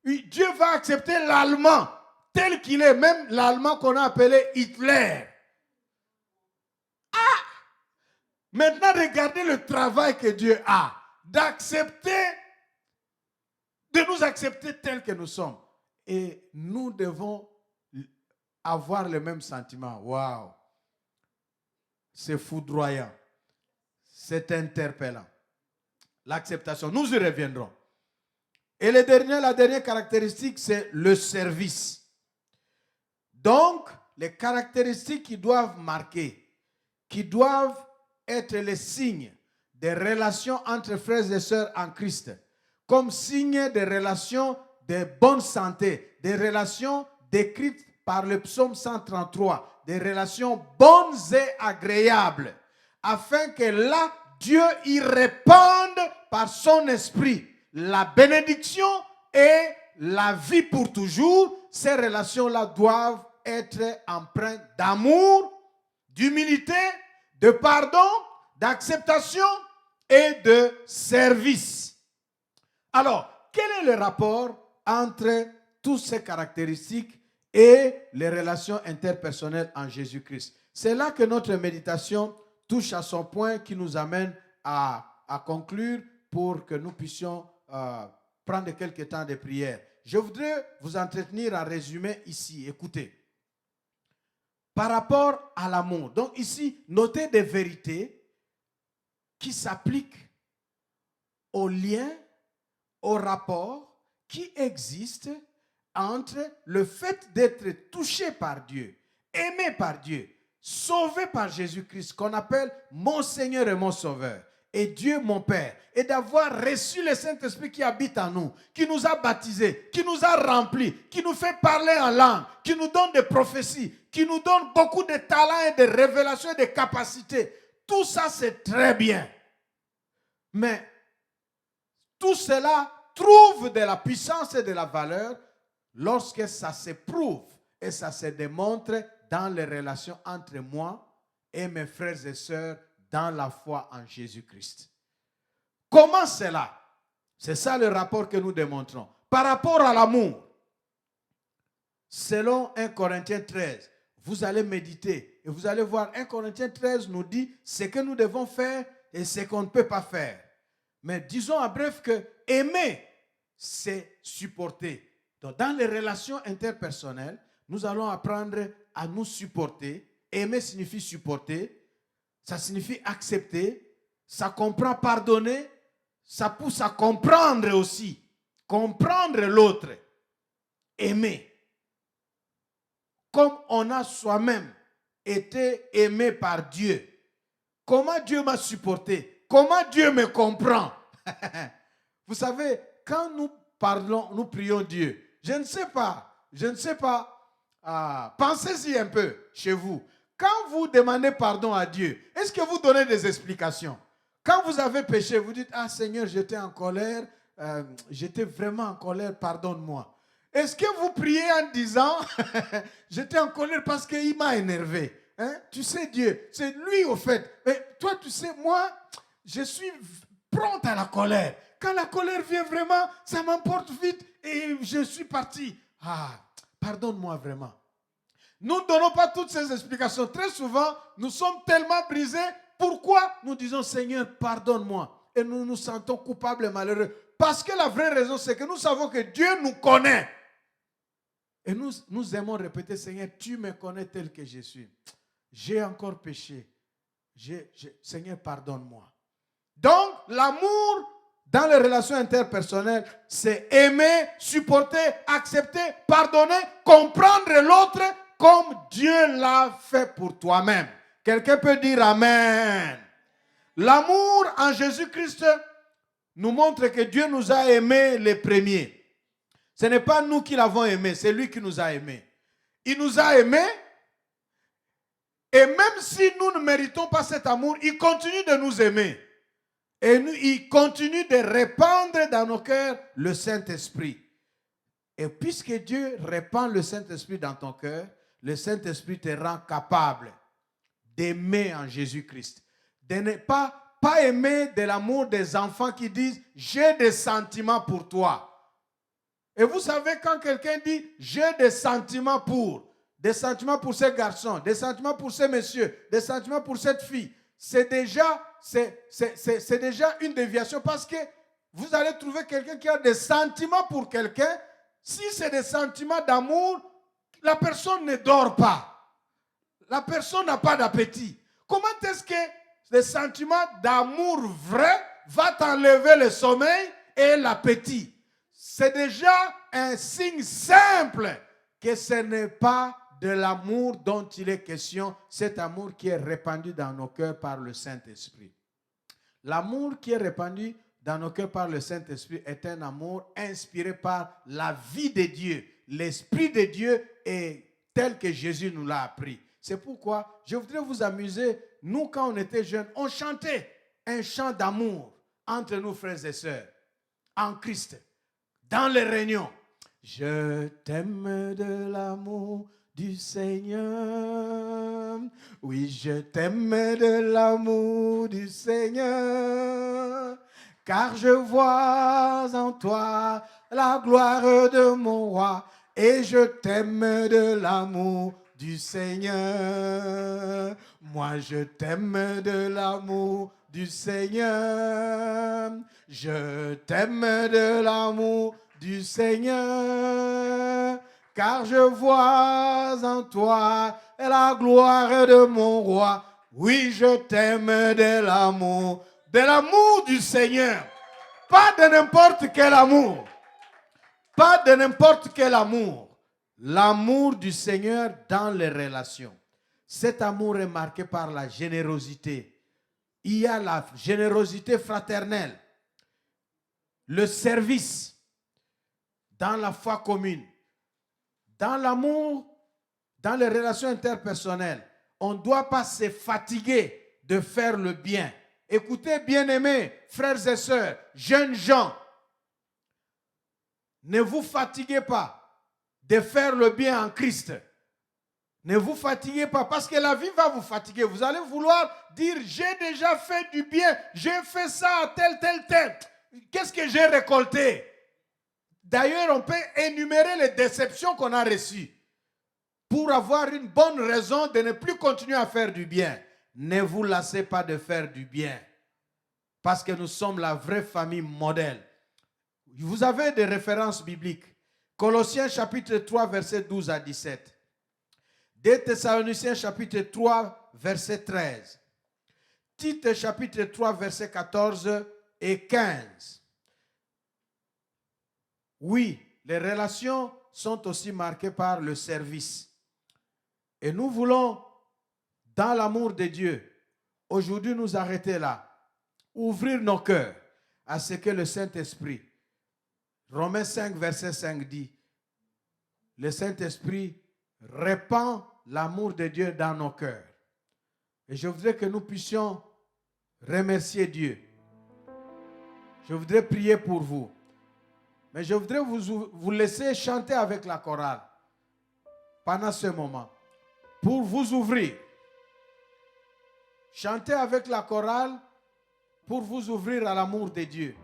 Dieu va accepter l'Allemand tel qu'il est. Même l'Allemand qu'on a appelé Hitler. Maintenant, regardez le travail que Dieu a. d'accepter, de nous accepter tels que nous sommes. Et nous devons avoir le même sentiment. Waouh! C'est foudroyant. C'est interpellant. L'acceptation, nous y reviendrons. Et la dernière caractéristique, c'est le service. Donc, les caractéristiques qui doivent marquer, qui doivent être les signes des relations entre frères et sœurs en Christ, comme signe des relations de bonne santé, des relations décrites par le psaume 133, des relations bonnes et agréables, afin que là, Dieu y répande par son esprit la bénédiction et la vie pour toujours. Ces relations-là doivent être empreintes d'amour, d'humilité, de pardon, d'acceptation et de service. Alors, quel est le rapport entre toutes ces caractéristiques et les relations interpersonnelles en Jésus-Christ? C'est là que notre méditation touche à son point qui nous amène à conclure pour que nous puissions prendre quelques temps de prière. Je voudrais vous entretenir en résumé ici. Écoutez. Par rapport à l'amour. Donc ici, notez des vérités qui s'appliquent aux liens, aux rapports qui existent entre le fait d'être touché par Dieu, aimé par Dieu, sauvé par Jésus-Christ, qu'on appelle mon Seigneur et mon Sauveur, et Dieu mon Père, et d'avoir reçu le Saint-Esprit qui habite en nous, qui nous a baptisés, qui nous a remplis, qui nous fait parler en langue, qui nous donne des prophéties, qui nous donne beaucoup de talents et de révélations et de capacités. Tout ça, c'est très bien. Mais tout cela trouve de la puissance et de la valeur lorsque ça se prouve et ça se démontre dans les relations entre moi et mes frères et sœurs dans la foi en Jésus-Christ. Comment cela? C'est ça le rapport que nous démontrons. Par rapport à l'amour, selon 1 Corinthiens 13, vous allez méditer et vous allez voir 1 Corinthiens 13 nous dit ce que nous devons faire et ce qu'on ne peut pas faire. Mais disons en bref que aimer, c'est supporter. Donc dans les relations interpersonnelles, nous allons apprendre à nous supporter. Aimer signifie supporter. Ça signifie accepter, ça comprend pardonner, ça pousse à comprendre aussi. Comprendre l'autre. Aimer. Comme on a soi-même été aimé par Dieu. Comment Dieu m'a supporté? Comment Dieu me comprend? Vous savez, quand nous parlons, nous prions Dieu. Je ne sais pas, pensez-y un peu chez vous. Quand vous demandez pardon à Dieu, est-ce que vous donnez des explications? Quand vous avez péché, vous dites, ah Seigneur, j'étais en colère, j'étais vraiment en colère, pardonne-moi. Est-ce que vous priez en disant, j'étais en colère parce qu'il m'a énervé? Hein? Tu sais Dieu, c'est lui au fait. Mais toi tu sais, moi, je suis prompt à la colère. Quand la colère vient vraiment, ça m'emporte vite et je suis parti. Ah, pardonne-moi vraiment. Nous ne donnons pas toutes ces explications. Très souvent, nous sommes tellement brisés. Pourquoi nous disons, Seigneur, pardonne-moi? Et nous nous sentons coupables et malheureux. Parce que la vraie raison, c'est que nous savons que Dieu nous connaît. Et nous aimons répéter, Seigneur, tu me connais tel que je suis. J'ai encore péché. Seigneur, pardonne-moi. Donc, l'amour dans les relations interpersonnelles, c'est aimer, supporter, accepter, pardonner, comprendre l'autre comme Dieu l'a fait pour toi-même. Quelqu'un peut dire Amen. L'amour en Jésus-Christ nous montre que Dieu nous a aimés les premiers. Ce n'est pas nous qui l'avons aimé, c'est lui qui nous a aimés. Il nous a aimés et même si nous ne méritons pas cet amour, il continue de nous aimer. Et il continue de répandre dans nos cœurs le Saint-Esprit. Et puisque Dieu répand le Saint-Esprit dans ton cœur, le Saint-Esprit te rend capable d'aimer en Jésus-Christ. De ne pas aimer de l'amour des enfants qui disent « j'ai des sentiments pour toi ». Et vous savez, quand quelqu'un dit « j'ai des sentiments pour », des sentiments pour ce garçon, des sentiments pour ce monsieur, des sentiments pour cette fille, c'est déjà une déviation parce que vous allez trouver quelqu'un qui a des sentiments pour quelqu'un. Si c'est des sentiments d'amour, la personne ne dort pas. La personne n'a pas d'appétit. Comment est-ce que le sentiment d'amour vrai va t'enlever le sommeil et l'appétit? C'est déjà un signe simple que ce n'est pas de l'amour dont il est question, cet amour qui est répandu dans nos cœurs par le Saint-Esprit. L'amour qui est répandu dans nos cœurs par le Saint-Esprit est un amour inspiré par la vie de Dieu. L'Esprit de Dieu est tel que Jésus nous l'a appris. C'est pourquoi je voudrais vous amuser. Nous, quand on était jeunes, on chantait un chant d'amour entre nous, frères et sœurs, en Christ, dans les réunions. Je t'aime de l'amour du Seigneur. Oui, je t'aime de l'amour du Seigneur. Car je vois en toi la gloire de mon roi. Et je t'aime de l'amour du Seigneur. Moi, je t'aime de l'amour du Seigneur. Je t'aime de l'amour du Seigneur. Car je vois en toi la gloire de mon roi. Oui, je t'aime de l'amour du Seigneur. Pas de n'importe quel amour. Pas de n'importe quel amour. L'amour du Seigneur dans les relations. Cet amour est marqué par la générosité. Il y a la générosité fraternelle, le service dans la foi commune, dans l'amour, dans les relations interpersonnelles. On ne doit pas se fatiguer de faire le bien. Écoutez, bien-aimés, frères et sœurs, jeunes gens, ne vous fatiguez pas de faire le bien en Christ. Ne vous fatiguez pas parce que la vie va vous fatiguer. Vous allez vouloir dire, j'ai déjà fait du bien, j'ai fait ça à tel. Qu'est-ce que j'ai récolté? D'ailleurs, on peut énumérer les déceptions qu'on a reçues pour avoir une bonne raison de ne plus continuer à faire du bien. Ne vous lassez pas de faire du bien parce que nous sommes la vraie famille modèle. Vous avez des références bibliques. Colossiens chapitre 3, verset 12 à 17. 2 Thessaloniciens chapitre 3, verset 13. Tite chapitre 3, verset 14 et 15. Oui, les relations sont aussi marquées par le service. Et nous voulons, dans l'amour de Dieu, aujourd'hui nous arrêter là, ouvrir nos cœurs à ce que le Saint-Esprit, Romains 5, verset 5 dit, le Saint-Esprit répand l'amour de Dieu dans nos cœurs. Et je voudrais que nous puissions remercier Dieu. Je voudrais prier pour vous. Mais je voudrais vous laisser chanter avec la chorale pendant ce moment pour vous ouvrir. Chantez avec la chorale pour vous ouvrir à l'amour de Dieu.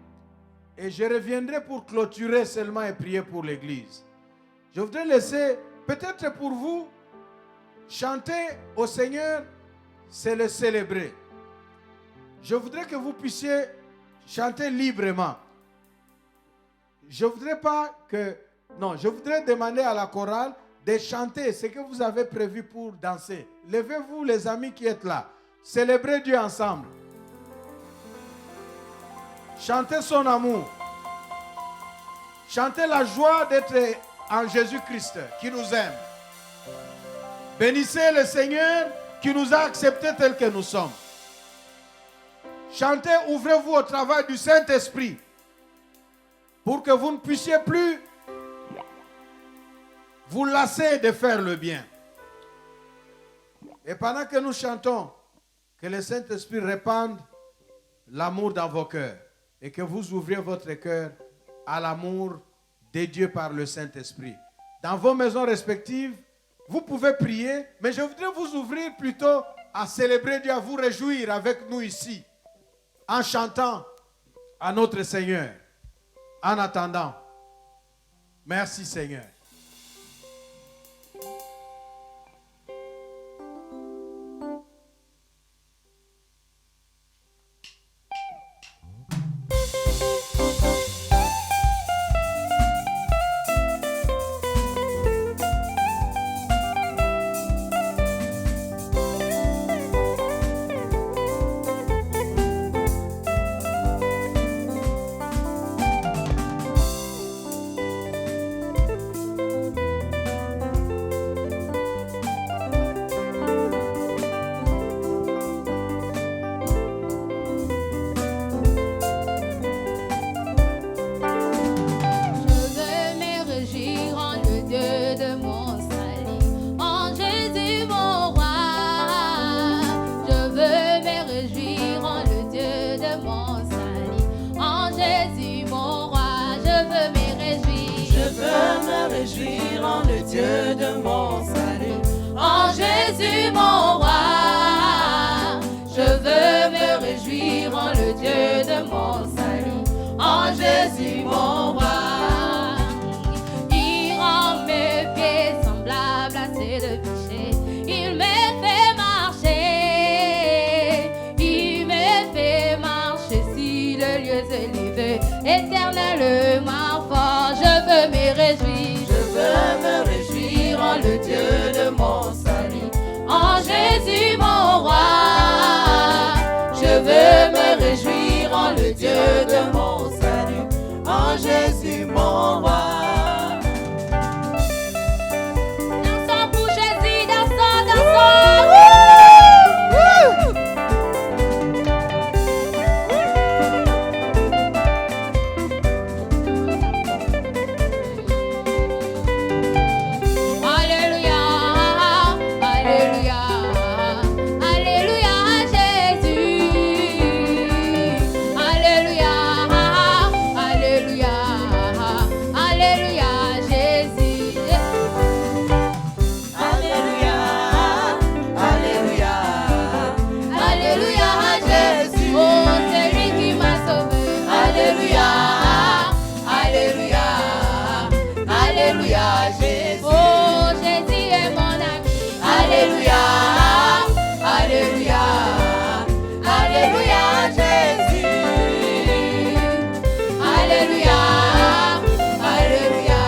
Et je reviendrai pour clôturer seulement et prier pour l'Église. Je voudrais laisser, peut-être pour vous, chanter au Seigneur, c'est le célébrer. Je voudrais que vous puissiez chanter librement. Je voudrais demander à la chorale de chanter ce que vous avez prévu pour danser. Levez-vous les amis qui êtes là. Célébrez Dieu ensemble. Chantez son amour. Chantez la joie d'être en Jésus-Christ qui nous aime. Bénissez le Seigneur qui nous a acceptés tels que nous sommes. Chantez, ouvrez-vous au travail du Saint-Esprit pour que vous ne puissiez plus vous lasser de faire le bien. Et pendant que nous chantons, que le Saint-Esprit répande l'amour dans vos cœurs et que vous ouvriez votre cœur à l'amour de Dieu par le Saint-Esprit. Dans vos maisons respectives, vous pouvez prier, mais je voudrais vous ouvrir plutôt à célébrer Dieu, à vous réjouir avec nous ici, en chantant à notre Seigneur. En attendant, merci Seigneur. Dieu de mon salut. En Jésus mon roi, je veux me réjouir en le Dieu de mon salut. En Jésus mon roi, il rend mes pieds semblables à ceux de péché. Il me fait marcher, il me fait marcher sur le lieu élevé, éternellement fort. Je veux me réjouir, je veux me réjouir en le Dieu de mon salut. En Jésus mon roi, je veux me réjouir en le Dieu de mon salut. En Jésus mon roi. Dansons pour Jésus, dansons, dansons. Alléluia, Alléluia, Alléluia Jésus. Alléluia, Alléluia, Alléluia Jésus. Alléluia, Alléluia, Alléluia Jésus. Oh, c'est lui qui m'a sauvé. Alléluia, Alléluia, Alléluia Jésus. Oh, Jésus est mon ami. Alléluia, Alléluia, Alléluia Jésus. Alléluia, Alléluia,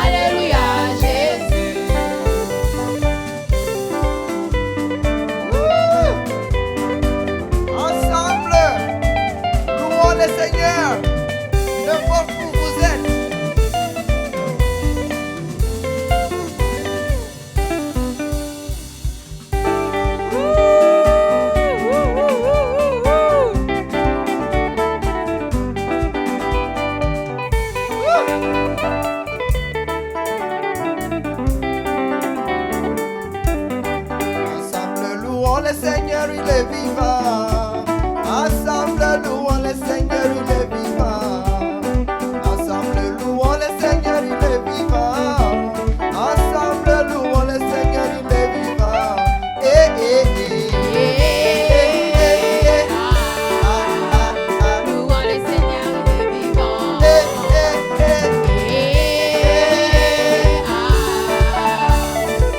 Alléluia Jésus. Ensemble, louons le Seigneur, n'importe où vous êtes. Ensemble, louons le Seigneur, il est vivant. Ensemble, louons le Seigneur, il est vivant. Ensemble, louons le Seigneur, il est vivant. Ensemble, louons le Seigneur, il est vivant. Louons le Seigneur, il est vivant.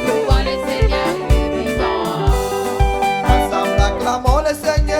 Louons le Seigneur, il est vivant. Ensemble, acclamons le Seigneur.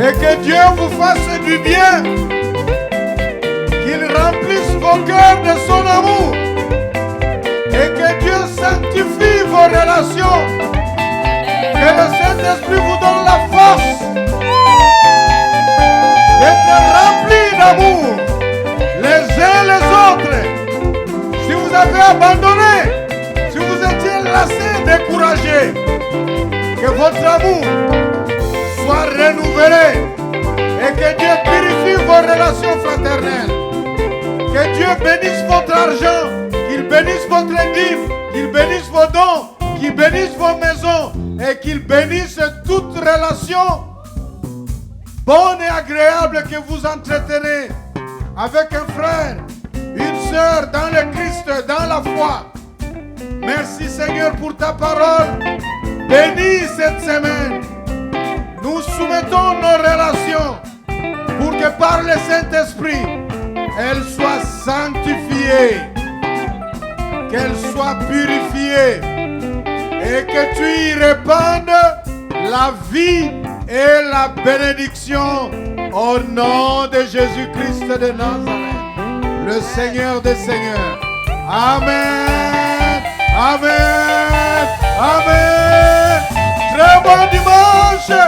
Et que Dieu vous fasse du bien. Qu'il remplisse vos cœurs de son amour. Et que Dieu sanctifie vos relations. Que le Saint-Esprit vous donne la force d'être remplis d'amour les uns les autres. Si vous avez abandonné, si vous étiez lassé, découragé, que votre amour soit renouvelé et que Dieu purifie vos relations fraternelles. Que Dieu bénisse votre argent, qu'il bénisse votre dîme, qu'il bénisse vos dons, qu'il bénisse vos maisons et qu'il bénisse toute relation bonne et agréable que vous entretenez avec un frère, une sœur dans le Christ, dans la foi. Merci Seigneur pour ta parole. Bénis cette semaine. Nous soumettons nos relations pour que par le Saint-Esprit, elles soient sanctifiées, qu'elles soient purifiées et que tu y répandes la vie et la bénédiction au nom de Jésus-Christ de Nazareth, le Seigneur des Seigneurs. Amen. Amen. Amen. Très bon dimanche.